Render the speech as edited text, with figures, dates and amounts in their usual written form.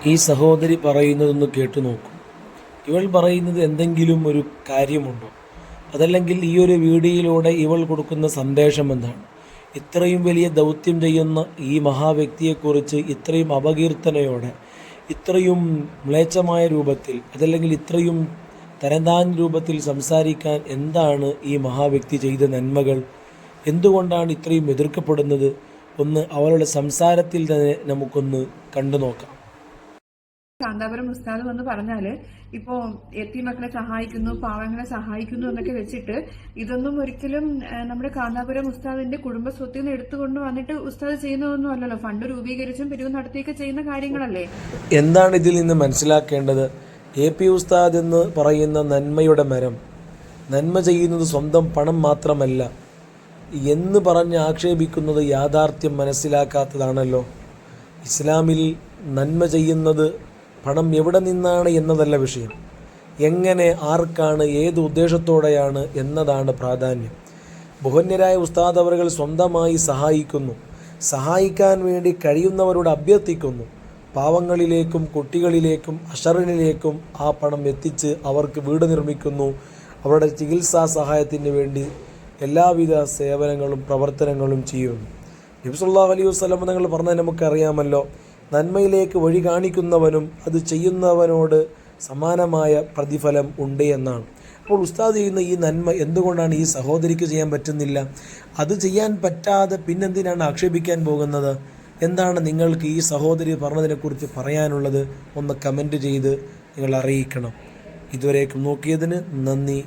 ഈ സഹോദരി പറയുന്നതൊന്ന് കേട്ടു നോക്കൂ. ഇവൾ പറയുന്നത് എന്തെങ്കിലും ഒരു കാര്യമുണ്ടോ? അതല്ലെങ്കിൽ ഈ ഒരു വീഡിയോയിലൂടെ ഇവൾ കൊടുക്കുന്ന സന്ദേശം എന്താണ്? ഇത്രയും വലിയ ദൗത്യം ചെയ്യുന്ന ഈ മഹാവ്യക്തിയെക്കുറിച്ച് ഇത്രയും അപകീർത്തനയോടെ, ഇത്രയും മ്ലേച്ഛമായ രൂപത്തിൽ, അതല്ലെങ്കിൽ ഇത്രയും തരംതാൻ രൂപത്തിൽ സംസാരിക്കാൻ എന്താണ് ഈ മഹാവ്യക്തി ചെയ്ത നന്മകൾ? എന്തുകൊണ്ടാണ് ഇത്രയും എതിർക്കപ്പെടുന്നത്? ഒന്ന് അവളുടെ സംസാരത്തിൽ തന്നെ നമുക്കൊന്ന് കണ്ടു നോക്കാം. കാന്താപുരം ഉസ്താദ് വന്ന് പറഞ്ഞാല് ഇപ്പോ എത്തിമക്കളെ സഹായിക്കുന്നു, പാവങ്ങളെ സഹായിക്കുന്നു എന്നൊക്കെ വെച്ചിട്ട് ഇതൊന്നും ഒരിക്കലും നമ്മുടെ കാന്താപുരം ഉസ്താദിന്റെ കുടുംബ സ്വത്തിൽ നിന്ന് എടുത്തുകൊണ്ട് വന്നിട്ട് ഉസ്താദ് ചെയ്യുന്നതൊന്നും അല്ലല്ലോ. ഫണ്ട് രൂപീകരിച്ചും പിരിവ് നടത്തിയൊക്കെ ചെയ്യുന്ന കാര്യങ്ങളല്ലേ. എന്താണ് ഇതിൽ നിന്ന് മനസ്സിലാക്കേണ്ടത്? AP ഉസ്താദ് എന്ന് പറയുന്ന നന്മയുടെ മരം, നന്മ ചെയ്യുന്നത് സ്വന്തം പണം മാത്രമല്ല എന്ന് പറഞ്ഞ് ആക്ഷേപിക്കുന്നത് യാഥാർത്ഥ്യം മനസ്സിലാക്കാത്തതാണല്ലോ. ഇസ്ലാമിൽ നന്മ ചെയ്യുന്നത് പണം എവിടെ നിന്നാണ് എന്നതല്ല വിഷയം, എങ്ങനെ, ആർക്കാണ്, ഏത് ഉദ്ദേശത്തോടെയാണ് എന്നതാണ് പ്രാധാന്യം. ബഹുന്യരായ ഉസ്താദ് അവറുകൾ സ്വന്തമായി സഹായിക്കുന്നു, സഹായിക്കാൻ വേണ്ടി കഴിയുന്നവരോട് അഭ്യർത്ഥിക്കുന്നു. പാവങ്ങളിലേക്കും കുട്ടികളിലേക്കും അശറിനിലേക്കും ആ പണം എത്തിച്ച് അവർക്ക് വീട് നിർമ്മിക്കുന്നു. അവരുടെ ചികിത്സാ സഹായത്തിന് വേണ്ടി എല്ലാവിധ സേവനങ്ങളും പ്രവർത്തനങ്ങളും ചെയ്യുന്നു. നബി സല്ലല്ലാഹു അലൈഹി വസല്ലം തങ്ങൾ പറഞ്ഞത് നമുക്കറിയാമല്ലോ, നന്മയിലേക്ക് വഴി കാണിക്കുന്നവനും അത് ചെയ്യുന്നവനോട് സമാനമായ പ്രതിഫലം ഉണ്ട് എന്നാണ്. അപ്പോൾ ഉസ്താദ് ചെയ്യുന്ന ഈ നന്മ എന്തുകൊണ്ടാണ് ഈ സഹോദരിക്ക് ചെയ്യാൻ പറ്റുന്നില്ല? അത് ചെയ്യാൻ പറ്റാതെ പിന്നെന്തിനാണ് ആക്ഷേപിക്കാൻ പോകുന്നത്? എന്താണ് നിങ്ങൾക്ക് ഈ സഹോദരി പറഞ്ഞതിനെക്കുറിച്ച് പറയാനുള്ളത്? ഒന്ന് കമൻറ്റ് ചെയ്ത് നിങ്ങൾ അറിയിക്കണം. ഇതുവരേക്കും നോക്കിയതിന് നന്ദി.